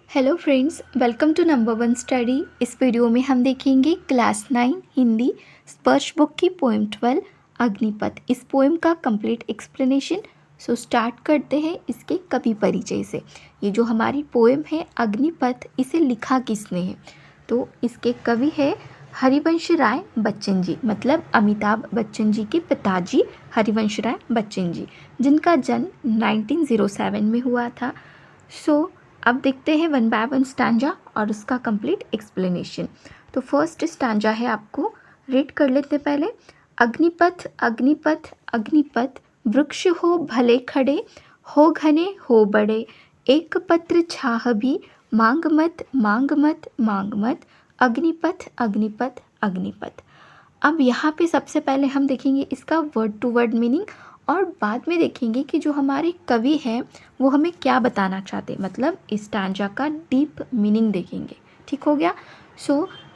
Hello friends, welcome to number one study. इस video में हम देखेंगे क्लास 9 हिंदी स्पर्श बुक की पोएम 12 अग्निपथ। इस पोएम का कंप्लीट एक्सप्लेनेशन। सो स्टार्ट करते हैं इसके कवि परिचय से। ये जो हमारी पोएम है अग्निपथ, इसे लिखा किसने है? तो इसके कवि है हरिवंश राय बच्चन जी, मतलब अमिताभ बच्चन जी के पिताजी हरिवंश राय बच्चन जी, जिनका जन्म 1907 में हुआ था। सो अब देखते हैं वन बाय वन स्टैंजा और उसका कंप्लीट एक्सप्लेनेशन। तो फर्स्ट स्टैंजा है, आपको रीड कर लेते पहले। अग्निपथ अग्निपथ अग्निपथ, वृक्ष हो भले खड़े, हो घने हो बड़े, एक पत्र छाह भी, मांग मत मांग मत मांग मत, अग्निपथ अग्निपथ अग्निपथ। अब यहाँ पे सबसे पहले हम देखेंगे इसका वर्ड टू वर्ड मीनिंग, और बाद में देखेंगे कि जो हमारे कवि हैं वो हमें क्या बताना चाहते हैं, मतलब इस स्टैंजा का डीप मीनिंग देखेंगे। ठीक हो गया।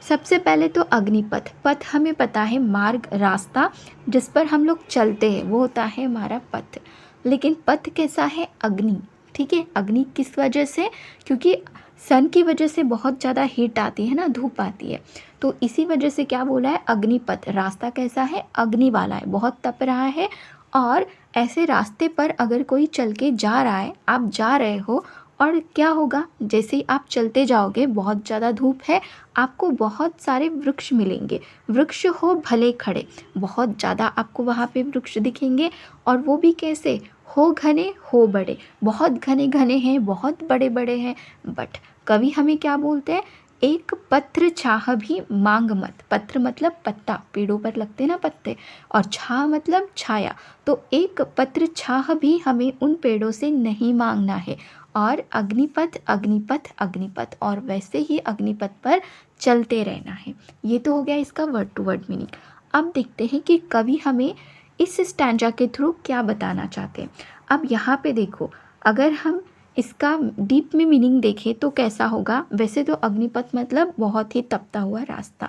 सबसे पहले तो अग्निपथ, पथ हमें पता है मार्ग, रास्ता जिस पर हम लोग चलते हैं वो होता है हमारा पथ। लेकिन पथ कैसा है? अग्नि। ठीक है, अग्नि किस वजह से? क्योंकि सन की वजह से बहुत ज़्यादा हीट आती है ना, धूप आती है, तो इसी वजह से क्या बोला है? अग्निपथ। रास्ता कैसा है? अग्नि वाला है, बहुत तप रहा है। और ऐसे रास्ते पर अगर कोई चल के जा रहा है, आप जा रहे हो, और क्या होगा? जैसे ही आप चलते जाओगे, बहुत ज़्यादा धूप है, आपको बहुत सारे वृक्ष मिलेंगे। वृक्ष हो भले खड़े, बहुत ज़्यादा आपको वहाँ पे वृक्ष दिखेंगे, और वो भी कैसे? हो घने हो बड़े, बहुत घने घने हैं, बहुत बड़े बड़े हैं। बट कवि हमें क्या बोलते हैं? एक पत्र छाह भी मांग मत। पत्र मतलब पत्ता, पेड़ों पर लगते ना पत्ते, और छाह मतलब छाया। तो एक पत्र छाह भी हमें उन पेड़ों से नहीं मांगना है, और अग्निपथ अग्निपथ अग्निपथ, और वैसे ही अग्निपथ पर चलते रहना है। ये तो हो गया इसका वर्ड टू वर्ड मीनिंग। अब देखते हैं कि कवि हमें इस स्टैंजा के थ्रू क्या बताना चाहते हैं। अब यहाँ पे देखो, अगर हम इसका डीप में मीनिंग देखें तो कैसा होगा? वैसे तो अग्निपथ मतलब बहुत ही तपता हुआ रास्ता,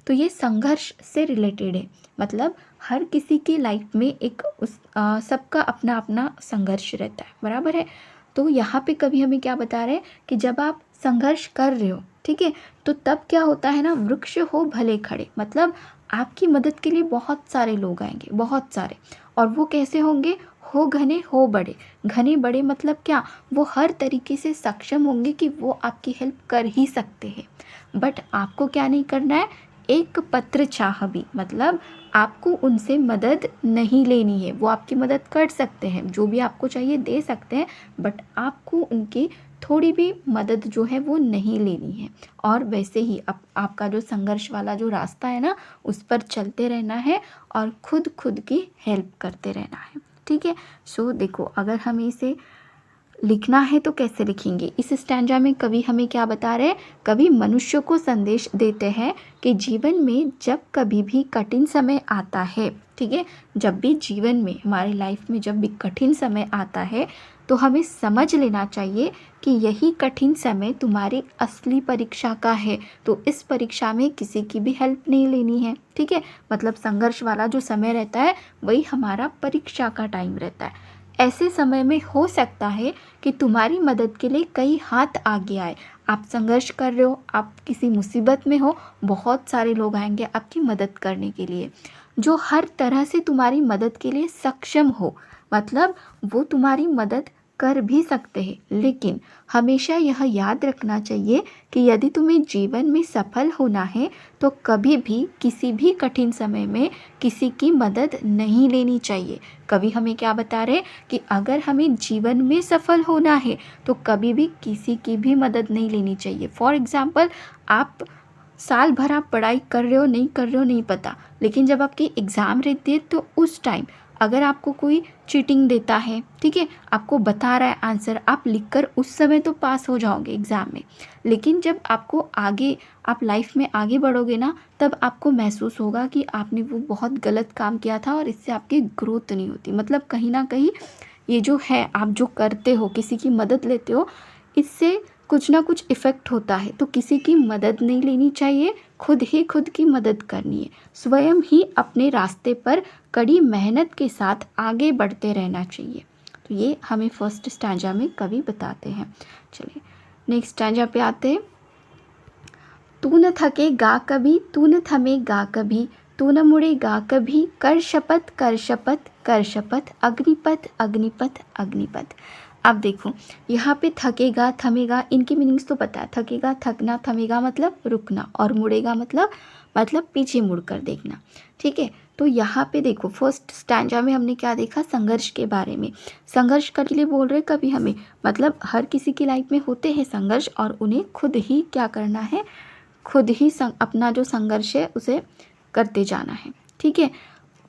तो ये संघर्ष से रिलेटेड है। मतलब हर किसी की लाइफ में एक सबका अपना अपना संघर्ष रहता है, बराबर है। तो यहाँ पे कभी हमें क्या बता रहे हैं कि जब आप संघर्ष कर रहे हो, ठीक है, तो तब क्या होता है ना, वृक्ष हो भले खड़े, मतलब आपकी मदद के लिए बहुत सारे लोग आएंगे, बहुत सारे। और वो कैसे होंगे? हो घने हो बड़े। घने बड़े मतलब क्या? वो हर तरीके से सक्षम होंगे कि वो आपकी हेल्प कर ही सकते हैं। बट आपको क्या नहीं करना है? एक पत्र चाह भी, मतलब आपको उनसे मदद नहीं लेनी है। वो आपकी मदद कर सकते हैं, जो भी आपको चाहिए दे सकते हैं, बट आपको उनकी थोड़ी भी मदद जो है वो नहीं लेनी है। और वैसे ही आपका जो संघर्ष वाला जो रास्ता है ना, उस पर चलते रहना है, और खुद खुद की हेल्प करते रहना है। ठीक है। देखो, अगर हमें इसे लिखना है तो कैसे लिखेंगे? इस स्टैंजा में कवि हमें क्या बता रहे हैं? कवि मनुष्य को संदेश देते हैं कि जीवन में जब कभी भी कठिन समय आता है, ठीक है, जब भी जीवन में, हमारी लाइफ में जब भी कठिन समय आता है, तो हमें समझ लेना चाहिए कि यही कठिन समय तुम्हारी असली परीक्षा का है। तो इस परीक्षा में किसी की भी हेल्प नहीं लेनी है। ठीक है, मतलब संघर्ष वाला जो समय रहता है वही हमारा परीक्षा का टाइम रहता है। ऐसे समय में हो सकता है कि तुम्हारी मदद के लिए कई हाथ आगे आए। आप संघर्ष कर रहे हो, आप किसी मुसीबत में हो, बहुत सारे लोग आएंगे आपकी मदद करने के लिए, जो हर तरह से तुम्हारी मदद के लिए सक्षम हो। मतलब वो तुम्हारी मदद कर भी सकते हैं। लेकिन हमेशा यह याद रखना चाहिए कि यदि तुम्हें जीवन में सफल होना है तो कभी भी किसी भी कठिन समय में किसी की मदद नहीं लेनी चाहिए। कवि हमें क्या बता रहे हैं कि अगर हमें जीवन में सफल होना है तो कभी भी किसी की भी मदद नहीं लेनी चाहिए। फॉर एग्ज़ाम्पल, आप साल भर आप पढ़ाई कर रहे हो नहीं कर रहे हो नहीं पता, लेकिन जब आपकी एग्ज़ाम रहती है तो उस टाइम अगर आपको कोई चीटिंग देता है, ठीक है, आपको बता रहा है आंसर, आप लिखकर उस समय तो पास हो जाओगे एग्ज़ाम में, लेकिन जब आपको आगे, आप लाइफ में आगे बढ़ोगे ना, तब आपको महसूस होगा कि आपने वो बहुत गलत काम किया था और इससे आपकी ग्रोथ नहीं होती। मतलब कहीं ना कहीं ये जो है, आप जो करते हो, किसी की मदद लेते हो, इससे कुछ ना कुछ इफ़ेक्ट होता है। तो किसी की मदद नहीं लेनी चाहिए, खुद ही खुद की मदद करनी है। स्वयं ही अपने रास्ते पर कड़ी मेहनत के साथ आगे बढ़ते रहना चाहिए। तो ये हमें फर्स्ट स्टैंजा में कवि बताते हैं। चलिए नेक्स्ट स्टैंजा पे आते हैं। तू न थकेगा कभी, तू न थमेगा कभी, तू न मुड़ेगा कभी, कर शपथ कर शपथ कर शपथ, अग्निपथ अग्निपथ अग्निपथ। अब देखो यहाँ पे थकेगा थमेगा इनकी मीनिंग्स तो पता है। थकेगा थकना, थमेगा मतलब रुकना, और मुड़ेगा मतलब पीछे मुड़कर देखना। ठीक है, तो यहाँ पे देखो फर्स्ट स्टैंजा में हमने क्या देखा, संघर्ष के बारे में। संघर्ष करने के लिए बोल रहे कभी हमें, मतलब हर किसी की लाइफ में होते हैं संघर्ष, और उन्हें खुद ही क्या करना है, खुद ही अपना जो संघर्ष है उसे करते जाना है। ठीक है,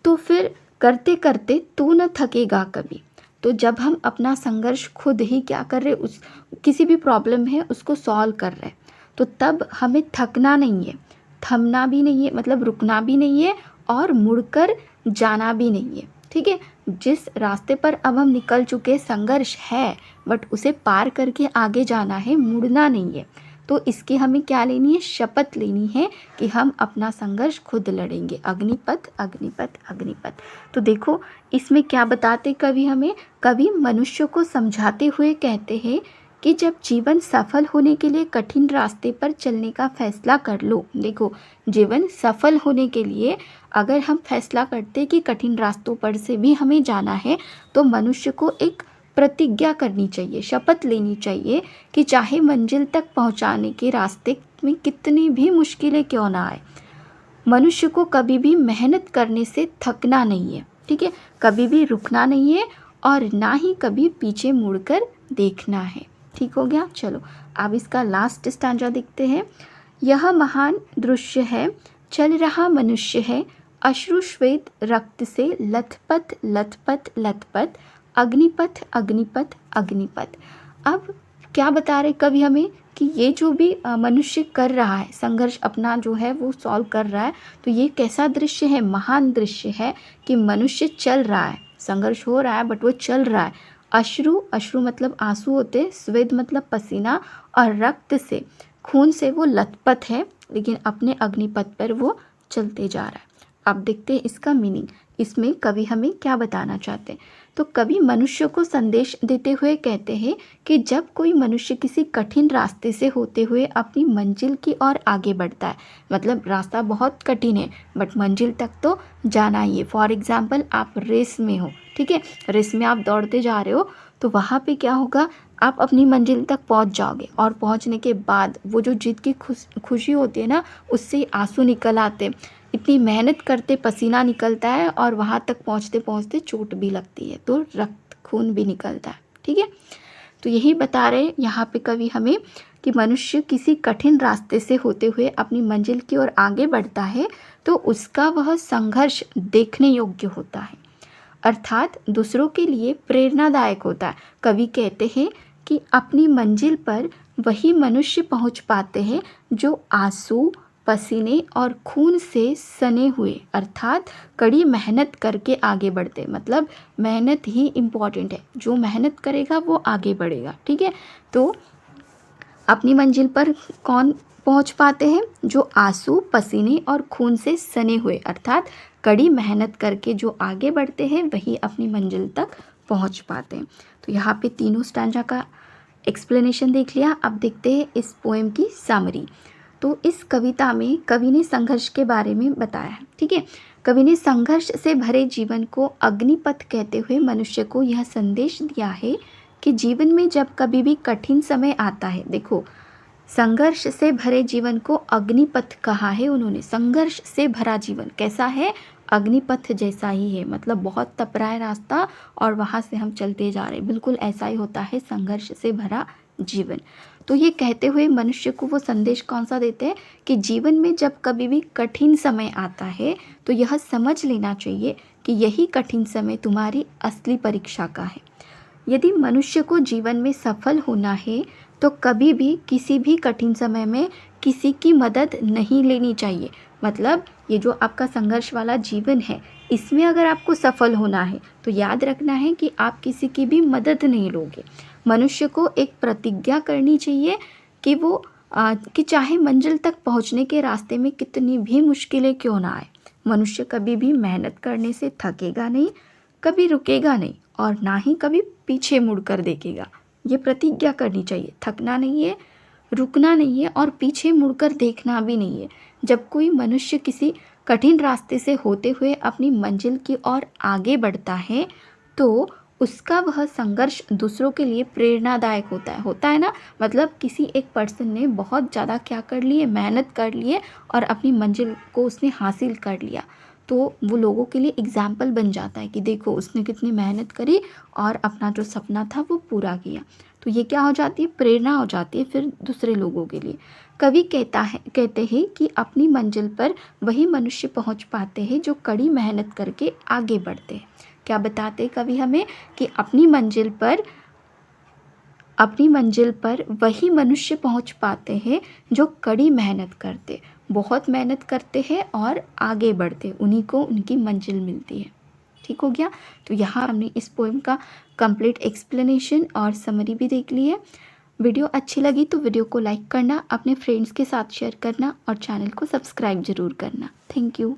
तो फिर करते करते तू न थकेगा कभी। तो जब हम अपना संघर्ष खुद ही क्या कर रहे, उस किसी भी प्रॉब्लम है उसको सॉल्व कर रहे, तो तब हमें थकना नहीं है, थमना भी नहीं है, मतलब रुकना भी नहीं है, और मुड़कर जाना भी नहीं है। ठीक है, जिस रास्ते पर अब हम निकल चुके संघर्ष है, बट उसे पार करके आगे जाना है, मुड़ना नहीं है। तो इसकी हमें क्या लेनी है, शपथ लेनी है कि हम अपना संघर्ष खुद लड़ेंगे। अग्निपथ अग्निपथ अग्निपथ। तो देखो इसमें क्या बताते कवि हमें, कवि मनुष्य को समझाते हुए कहते हैं कि जब जीवन सफल होने के लिए कठिन रास्ते पर चलने का फैसला कर लो। देखो जीवन सफल होने के लिए अगर हम फैसला करते कि कठिन रास्तों पर से भी हमें जाना है, तो मनुष्य को एक प्रतिज्ञा करनी चाहिए, शपथ लेनी चाहिए कि चाहे मंजिल तक पहुंचाने के रास्ते में कितनी भी मुश्किलें क्यों ना आए, मनुष्य को कभी भी मेहनत करने से थकना नहीं है। ठीक है, कभी भी रुकना नहीं है, और ना ही कभी पीछे मुड़कर देखना है। ठीक हो गया, चलो अब इसका लास्ट स्टैंजा देखते हैं। यह महान दृश्य है, चल रहा मनुष्य है, अश्रु श्वेत रक्त से लथपथ लथपथ लथपथ, अग्निपथ अग्निपथ अग्निपथ। अब क्या बता रहे कवि हमें कि ये जो भी मनुष्य कर रहा है संघर्ष, अपना जो है वो सॉल्व कर रहा है, तो ये कैसा दृश्य है, महान दृश्य है कि मनुष्य चल रहा है, संघर्ष हो रहा है बट वो चल रहा है। अश्रु, अश्रु मतलब आंसू होते, स्वेद मतलब पसीना, और रक्त से, खून से वो लथपथ है, लेकिन अपने अग्निपथ पर वो चलते जा रहा है। अब देखते हैं इसका मीनिंग, इसमें कवि हमें क्या बताना चाहते हैं। तो कवि मनुष्य को संदेश देते हुए कहते हैं कि जब कोई मनुष्य किसी कठिन रास्ते से होते हुए अपनी मंजिल की ओर आगे बढ़ता है, मतलब रास्ता बहुत कठिन है बट मंजिल तक तो जाना ही है। फॉर एग्जाम्पल आप रेस में हो, ठीक है, रेस में आप दौड़ते जा रहे हो, तो वहाँ पे क्या होगा, आप अपनी मंजिल तक पहुँच जाओगे, और पहुँचने के बाद वो जो जीत की खुशी होती है ना, उससे आंसू निकल आते, इतनी मेहनत करते पसीना निकलता है, और वहाँ तक पहुँचते पहुँचते चोट भी लगती है, तो रक्त खून भी निकलता है। ठीक है, तो यही बता रहे यहाँ पे कवि हमें कि मनुष्य किसी कठिन रास्ते से होते हुए अपनी मंजिल की ओर आगे बढ़ता है, तो उसका वह संघर्ष देखने योग्य होता है, अर्थात दूसरों के लिए प्रेरणादायक होता है। कवि कहते हैं कि अपनी मंजिल पर वही मनुष्य पहुँच पाते हैं जो आंसू, पसीने और खून से सने हुए, अर्थात कड़ी मेहनत करके आगे बढ़ते, मतलब मेहनत ही इम्पॉर्टेंट है, जो मेहनत करेगा वो आगे बढ़ेगा। ठीक है, तो अपनी मंजिल पर कौन पहुंच पाते हैं, जो आंसू, पसीने और खून से सने हुए, अर्थात कड़ी मेहनत करके जो आगे बढ़ते हैं वही अपनी मंजिल तक पहुंच पाते हैं। तो यहाँ पे तीनों स्टैंजा का एक्सप्लेनेशन देख लिया। अब देखते हैं इस पोएम की समरी। तो इस कविता में कवि ने संघर्ष के बारे में बताया है। ठीक है, कवि ने संघर्ष से भरे जीवन को अग्निपथ कहते हुए मनुष्य को यह संदेश दिया है कि जीवन में जब कभी भी कठिन समय आता है, देखो संघर्ष से भरे जीवन को अग्निपथ कहा है उन्होंने। संघर्ष से भरा जीवन कैसा है, अग्निपथ जैसा ही है, मतलब बहुत तप रहा है रास्ता और वहाँ से हम चलते जा रहे हैं, बिल्कुल ऐसा ही होता है संघर्ष से भरा जीवन। तो ये कहते हुए मनुष्य को वो संदेश कौन सा देते हैं कि जीवन में जब कभी भी कठिन समय आता है तो यह समझ लेना चाहिए कि यही कठिन समय तुम्हारी असली परीक्षा का है। यदि मनुष्य को जीवन में सफल होना है तो कभी भी किसी भी कठिन समय में किसी की मदद नहीं लेनी चाहिए। मतलब ये जो आपका संघर्ष वाला जीवन है, इसमें अगर आपको सफल होना है तो याद रखना है कि आप किसी की भी मदद नहीं लोगे। मनुष्य को एक प्रतिज्ञा करनी चाहिए कि वो कि चाहे मंजिल तक पहुंचने के रास्ते में कितनी भी मुश्किलें क्यों ना आए, मनुष्य कभी भी मेहनत करने से थकेगा नहीं, कभी रुकेगा नहीं और ना ही कभी पीछे मुड़कर देखेगा। ये प्रतिज्ञा करनी चाहिए, थकना नहीं है, रुकना नहीं है और पीछे मुड़कर देखना भी नहीं है। जब कोई मनुष्य किसी कठिन रास्ते से होते हुए अपनी मंजिल की ओर आगे बढ़ता है तो उसका वह संघर्ष दूसरों के लिए प्रेरणादायक होता है ना। मतलब किसी एक पर्सन ने बहुत ज़्यादा क्या कर लिए, मेहनत कर लिए और अपनी मंजिल को उसने हासिल कर लिया, तो वो लोगों के लिए एग्जाम्पल बन जाता है कि देखो उसने कितनी मेहनत करी और अपना जो सपना था वो पूरा किया। तो ये क्या हो जाती है, प्रेरणा हो जाती है फिर दूसरे लोगों के लिए। कवि कहते हैं कि अपनी मंजिल पर वही मनुष्य पहुंच पाते हैं जो कड़ी मेहनत करके आगे बढ़ते हैं। क्या बताते हैं कवि हमें कि अपनी मंजिल पर वही मनुष्य पहुंच पाते हैं जो कड़ी मेहनत करते, बहुत मेहनत करते हैं और आगे बढ़ते, उन्हीं को उनकी मंजिल मिलती है। ठीक हो गया। तो यहाँ हमने इस पोएम का कंप्लीट एक्सप्लेनेशन और समरी भी देख ली है। वीडियो अच्छी लगी तो वीडियो को लाइक करना, अपने फ्रेंड्स के साथ शेयर करना और चैनल को सब्सक्राइब जरूर करना। Thank you.